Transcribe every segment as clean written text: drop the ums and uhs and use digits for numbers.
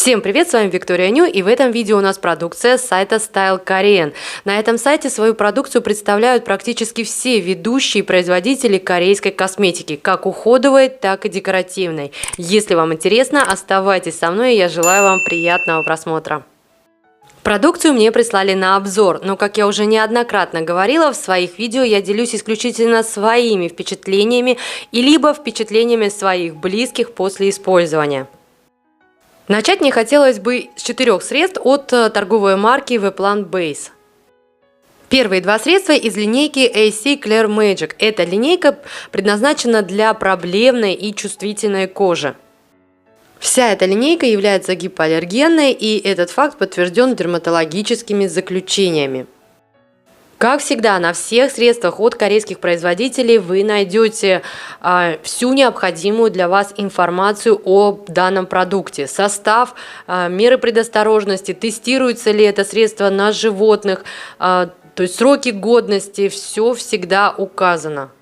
Всем привет, с вами Виктория Ню, и в этом видео у нас продукция с сайта Style Korean. На этом сайте свою продукцию представляют практически все ведущие производители корейской косметики, как уходовой, так и декоративной. Если вам интересно, оставайтесь со мной, и я желаю вам приятного просмотра. Продукцию мне прислали на обзор, но, как я уже неоднократно говорила, в своих видео я делюсь исключительно своими впечатлениями и либо впечатлениями своих близких после использования. Начать мне хотелось бы с 4 средств от торговой марки The Plant Base. Первые два средства из линейки AC Clear Magic. Эта линейка предназначена для проблемной и чувствительной кожи. Вся эта линейка является гипоаллергенной, и этот факт подтвержден дерматологическими заключениями. Как всегда, на всех средствах от корейских производителей вы найдете всю необходимую для вас информацию о данном продукте. Состав, меры предосторожности, тестируется ли это средство на животных, то есть сроки годности, все всегда указано.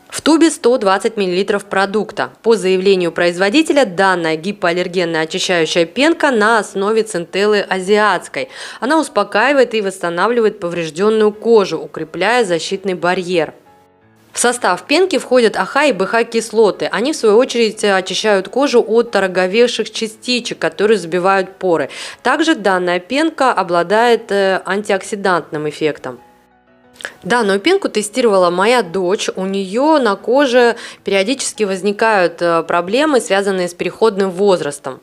В тубе 120 мл продукта. По заявлению производителя, данная гипоаллергенная очищающая пенка на основе центеллы азиатской. Она успокаивает и восстанавливает поврежденную кожу, укрепляя защитный барьер. В состав пенки входят АХ и БХ-кислоты. Они, в свою очередь, очищают кожу от ороговевших частичек, которые забивают поры. Также данная пенка обладает антиоксидантным эффектом. Данную пенку тестировала моя дочь. У нее на коже периодически возникают проблемы, связанные с переходным возрастом.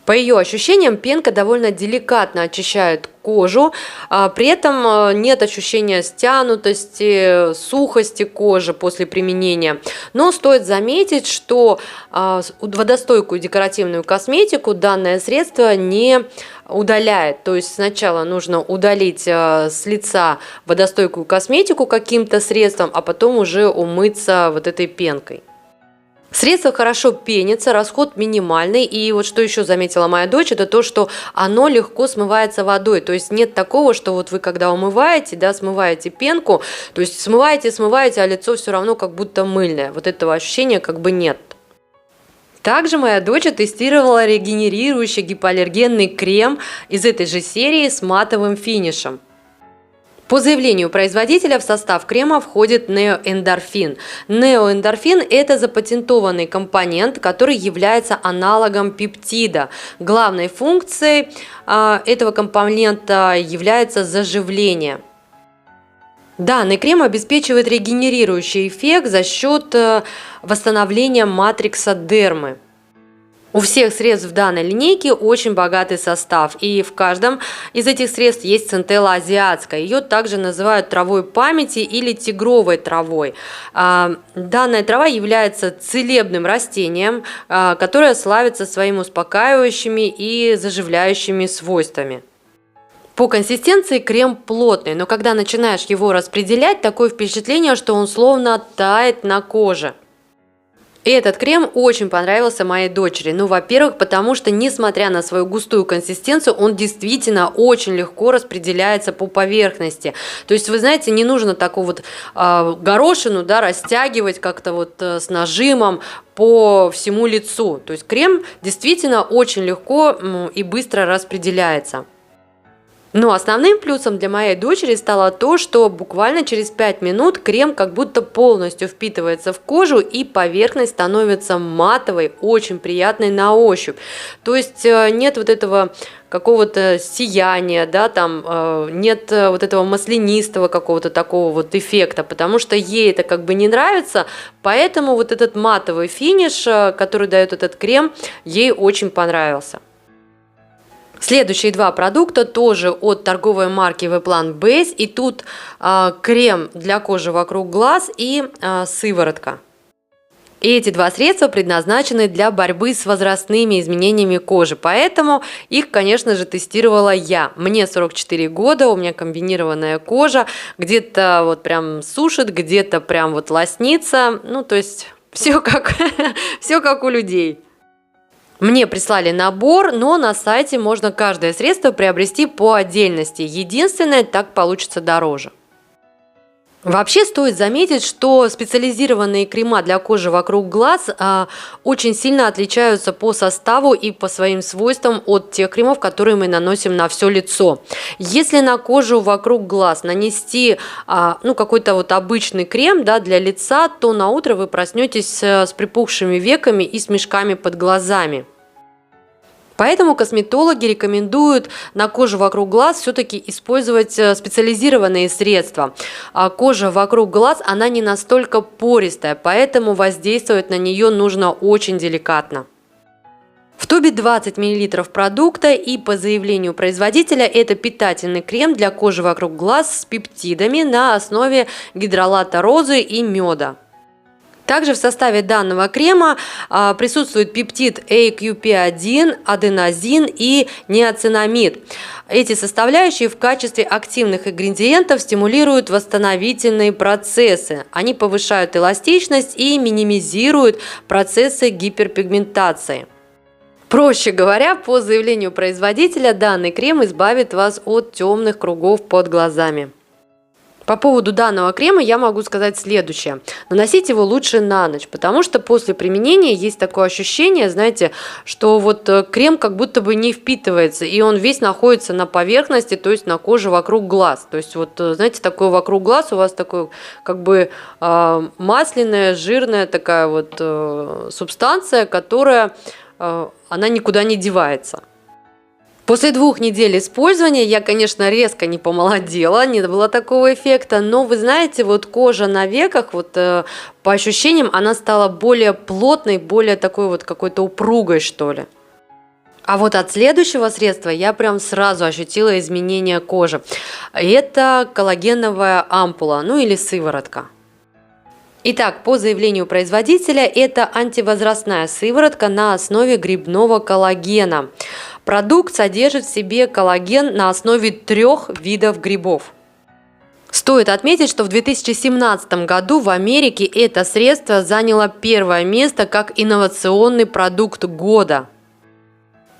По ее ощущениям, пенка довольно деликатно очищает кожу, при этом нет ощущения стянутости, сухости кожи после применения. Но стоит заметить, что водостойкую декоративную косметику данное средство не удаляет. То есть сначала нужно удалить с лица водостойкую косметику каким-то средством, а потом уже умыться вот этой пенкой. Средство хорошо пенится, расход минимальный, и вот что еще заметила моя дочь, это то, что оно легко смывается водой, то есть нет такого, что вот вы когда умываете, да, смываете пенку, то есть смываете, а лицо все равно как будто мыльное, вот этого ощущения как бы нет. Также моя дочь тестировала регенерирующий гипоаллергенный крем из этой же серии с матовым финишем. По заявлению производителя в состав крема входит неоэндорфин. Неоэндорфин – это запатентованный компонент, который является аналогом пептида. Главной функцией этого компонента является заживление. Данный крем обеспечивает регенерирующий эффект за счет восстановления матрикса дермы. У всех средств в данной линейке очень богатый состав, и в каждом из этих средств есть центелла азиатская. Ее также называют травой памяти или тигровой травой. Данная трава является целебным растением, которое славится своими успокаивающими и заживляющими свойствами. По консистенции крем плотный, но когда начинаешь его распределять, такое впечатление, что он словно тает на коже. И этот крем очень понравился моей дочери. Ну, во-первых, потому что, несмотря на свою густую консистенцию, он действительно очень легко распределяется по поверхности. То есть, вы знаете, не нужно такую вот горошину, да, растягивать как-то вот с нажимом по всему лицу. То есть, крем действительно очень легко и быстро распределяется. Но основным плюсом для моей дочери стало то, что буквально через 5 минут крем как будто полностью впитывается в кожу, и поверхность становится матовой, очень приятной на ощупь. То есть нет вот этого какого-то сияния, да, там нет вот этого маслянистого какого-то такого вот эффекта, потому что ей это как бы не нравится, поэтому вот этот матовый финиш, который дает этот крем, ей очень понравился. Следующие два продукта тоже от торговой марки The Plant Base, и тут крем для кожи вокруг глаз и сыворотка. И эти два средства предназначены для борьбы с возрастными изменениями кожи, поэтому их, конечно же, тестировала я. Мне 44 года, у меня комбинированная кожа, где-то вот прям сушит, где-то прям вот лоснится, ну то есть все как у людей. Мне прислали набор, но на сайте можно каждое средство приобрести по отдельности. Единственное, так получится дороже. Вообще стоит заметить, что специализированные крема для кожи вокруг глаз очень сильно отличаются по составу и по своим свойствам от тех кремов, которые мы наносим на все лицо. Если на кожу вокруг глаз нанести какой-то вот обычный крем, да, для лица, то на утро вы проснетесь с припухшими веками и с мешками под глазами. Поэтому косметологи рекомендуют на кожу вокруг глаз все-таки использовать специализированные средства. А кожа вокруг глаз, она не настолько пористая, поэтому воздействовать на нее нужно очень деликатно. В тубе 20 мл продукта, и по заявлению производителя это питательный крем для кожи вокруг глаз с пептидами на основе гидролата розы и меда. Также в составе данного крема присутствует пептид AQP1, аденозин и неоцинамид. Эти составляющие в качестве активных ингредиентов стимулируют восстановительные процессы. Они повышают эластичность и минимизируют процессы гиперпигментации. Проще говоря, по заявлению производителя, данный крем избавит вас от темных кругов под глазами. По поводу данного крема я могу сказать следующее. Наносить его лучше на ночь, потому что после применения есть такое ощущение, знаете, что вот крем как будто бы не впитывается, и он весь находится на поверхности, то есть на коже вокруг глаз. То есть вот, знаете, такое вокруг глаз у вас такое как бы масляная, жирная такая вот субстанция, которая она никуда не девается. После 2 недель использования я, конечно, резко не помолодела, не было такого эффекта, но вы знаете, вот кожа на веках, вот по ощущениям, она стала более плотной, более такой вот какой-то упругой, что ли. А вот от следующего средства я прям сразу ощутила изменение кожи. Это коллагеновая ампула, ну или сыворотка. Итак, по заявлению производителя, это антивозрастная сыворотка на основе грибного коллагена. Продукт содержит в себе коллаген на основе 3 видов грибов. Стоит отметить, что в 2017 году в Америке это средство заняло 1-е место как инновационный продукт года.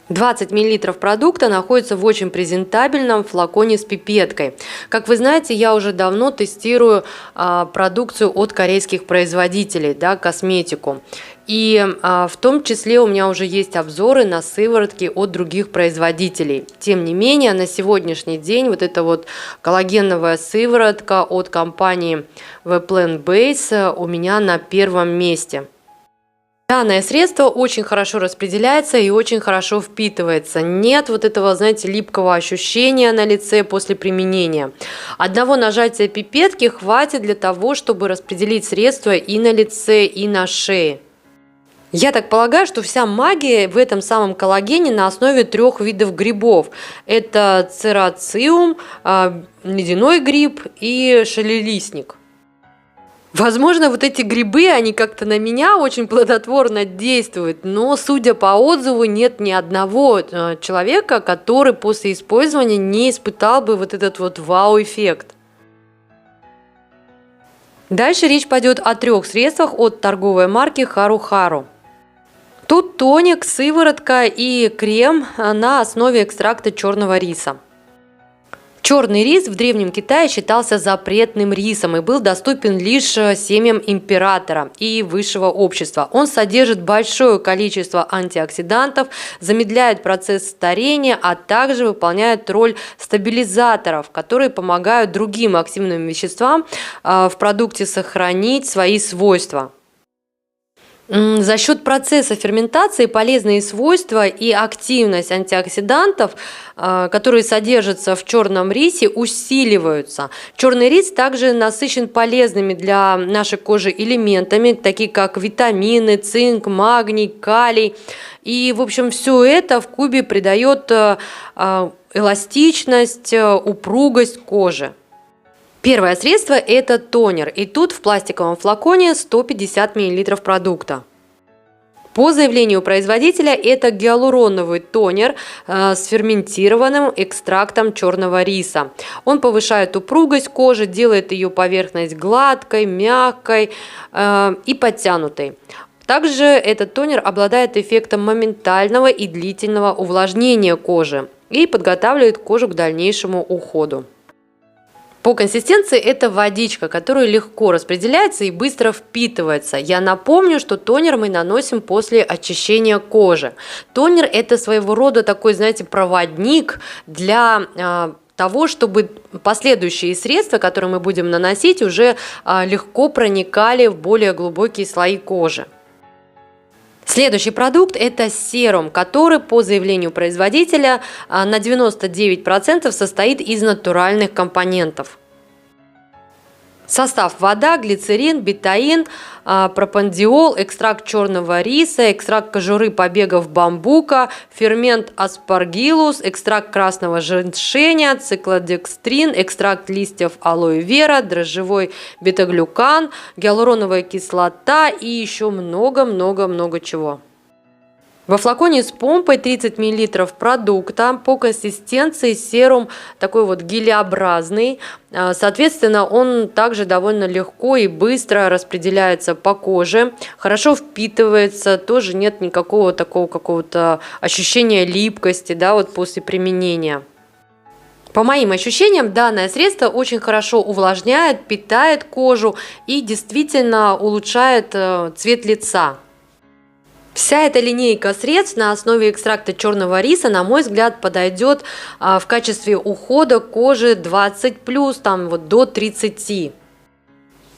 20 мл продукта находится в очень презентабельном флаконе с пипеткой. Как вы знаете, я уже давно тестирую продукцию от корейских производителей, да, косметику. И в том числе у меня уже есть обзоры на сыворотки от других производителей. Тем не менее, на сегодняшний день вот эта вот коллагеновая сыворотка от компании The Plant Base у меня на 1-м месте. Данное средство очень хорошо распределяется и очень хорошо впитывается. Нет вот этого, знаете, липкого ощущения на лице после применения. Одного нажатия пипетки хватит для того, чтобы распределить средство и на лице, и на шее. Я так полагаю, что вся магия в этом самом коллагене на основе 3 видов грибов. Это церациум, ледяной гриб и шалелистник. Возможно, вот эти грибы, они как-то на меня очень плодотворно действуют, но, судя по отзыву, нет ни одного человека, который после использования не испытал бы вот этот вот вау-эффект. Дальше речь пойдет о 3 средствах от торговой марки Haru Haru. Тут тоник, сыворотка и крем на основе экстракта черного риса. Черный рис в Древнем Китае считался запретным рисом и был доступен лишь семьям императора и высшего общества. Он содержит большое количество антиоксидантов, замедляет процесс старения, а также выполняет роль стабилизаторов, которые помогают другим активным веществам в продукте сохранить свои свойства. За счет процесса ферментации полезные свойства и активность антиоксидантов, которые содержатся в черном рисе, усиливаются. Черный рис также насыщен полезными для нашей кожи элементами, такие как витамины, цинк, магний, калий. И, в общем, все это в кубе придает эластичность, упругость кожи. Первое средство – это тонер, и тут в пластиковом флаконе 150 мл продукта. По заявлению производителя, это гиалуроновый тонер с ферментированным экстрактом черного риса. Он повышает упругость кожи, делает ее поверхность гладкой, мягкой и подтянутой. Также этот тонер обладает эффектом моментального и длительного увлажнения кожи и подготавливает кожу к дальнейшему уходу. По консистенции это водичка, которая легко распределяется и быстро впитывается. Я напомню, что тонер мы наносим после очищения кожи. Тонер – это своего рода такой, знаете, проводник для того, чтобы последующие средства, которые мы будем наносить, уже легко проникали в более глубокие слои кожи. Следующий продукт – это серум, который по заявлению производителя на 99% состоит из натуральных компонентов. Состав: вода, глицерин, бетаин, пропандиол, экстракт черного риса, экстракт кожуры побегов бамбука, фермент аспаргиллус, экстракт красного женьшеня, циклодекстрин, экстракт листьев алоэ вера, дрожжевой бета-глюкан, гиалуроновая кислота и еще много-много-много чего. Во флаконе с помпой 30 мл продукта. По консистенции серум такой вот гелеобразный. Соответственно, он также довольно легко и быстро распределяется по коже. Хорошо впитывается. Тоже нет никакого такого какого-то ощущения липкости, да, вот после применения. По моим ощущениям, данное средство очень хорошо увлажняет, питает кожу и действительно улучшает цвет лица. Вся эта линейка средств на основе экстракта черного риса, на мой взгляд, подойдет в качестве ухода кожи 20+, там вот до 30.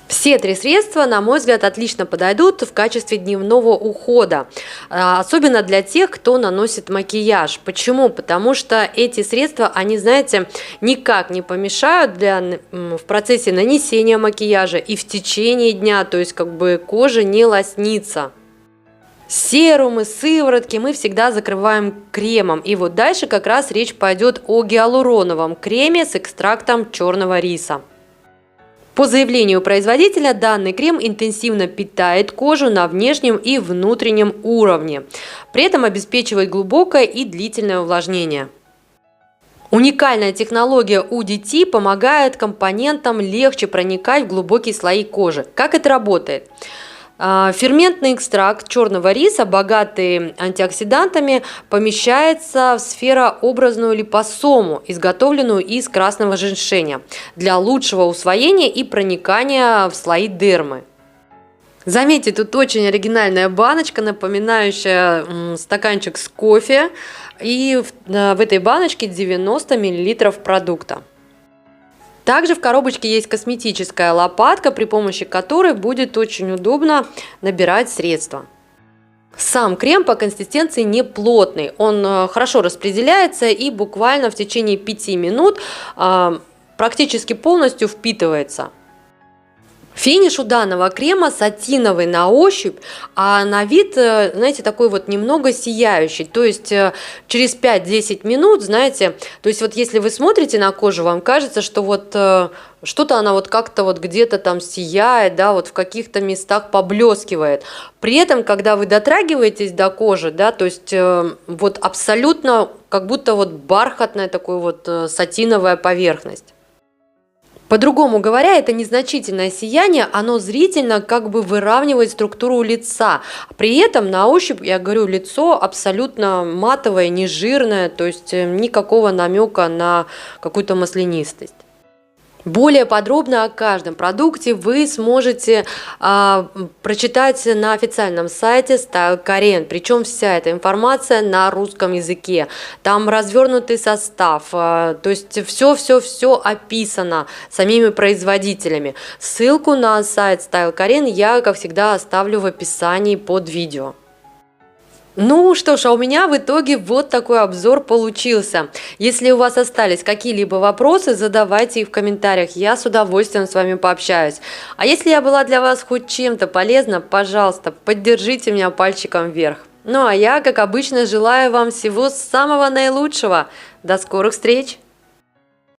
Все три средства, на мой взгляд, отлично подойдут в качестве дневного ухода, особенно для тех, кто наносит макияж. Почему? Потому что эти средства, они, знаете, никак не помешают в процессе нанесения макияжа и в течение дня, то есть как бы кожа не лоснится. Серумы, сыворотки мы всегда закрываем кремом. И вот дальше как раз речь пойдет о гиалуроновом креме с экстрактом черного риса. По заявлению производителя, данный крем интенсивно питает кожу на внешнем и внутреннем уровне. При этом обеспечивает глубокое и длительное увлажнение. Уникальная технология UDT помогает компонентам легче проникать в глубокие слои кожи. Как это работает? Ферментный экстракт черного риса, богатый антиоксидантами, помещается в сферообразную липосому, изготовленную из красного женьшеня, для лучшего усвоения и проникания в слои дермы. Заметьте, тут очень оригинальная баночка, напоминающая стаканчик с кофе, и в этой баночке 90 мл продукта. Также в коробочке есть косметическая лопатка, при помощи которой будет очень удобно набирать средства. Сам крем по консистенции не плотный, он хорошо распределяется и буквально в течение 5 минут практически полностью впитывается. Финиш у данного крема сатиновый на ощупь, а на вид, знаете, такой вот немного сияющий. То есть через 5-10 минут, знаете, то есть вот если вы смотрите на кожу, вам кажется, что вот что-то она вот как-то вот где-то там сияет, да, вот в каких-то местах поблескивает. При этом, когда вы дотрагиваетесь до кожи, да, то есть вот абсолютно как будто вот бархатная такой вот сатиновая поверхность. По-другому говоря, это незначительное сияние, оно зрительно как бы выравнивает структуру лица. При этом на ощупь, я говорю, лицо абсолютно матовое, не жирное, то есть никакого намека на какую-то маслянистость. Более подробно о каждом продукте вы сможете прочитать на официальном сайте Style Korean. Причем вся эта информация на русском языке. Там развернутый состав, то есть все описано самими производителями. Ссылку на сайт Style Korean я, как всегда, оставлю в описании под видео. Ну что ж, а у меня в итоге вот такой обзор получился. Если у вас остались какие-либо вопросы, задавайте их в комментариях, я с удовольствием с вами пообщаюсь. А если я была для вас хоть чем-то полезна, пожалуйста, поддержите меня пальчиком вверх. Ну а я, как обычно, желаю вам всего самого наилучшего. До скорых встреч!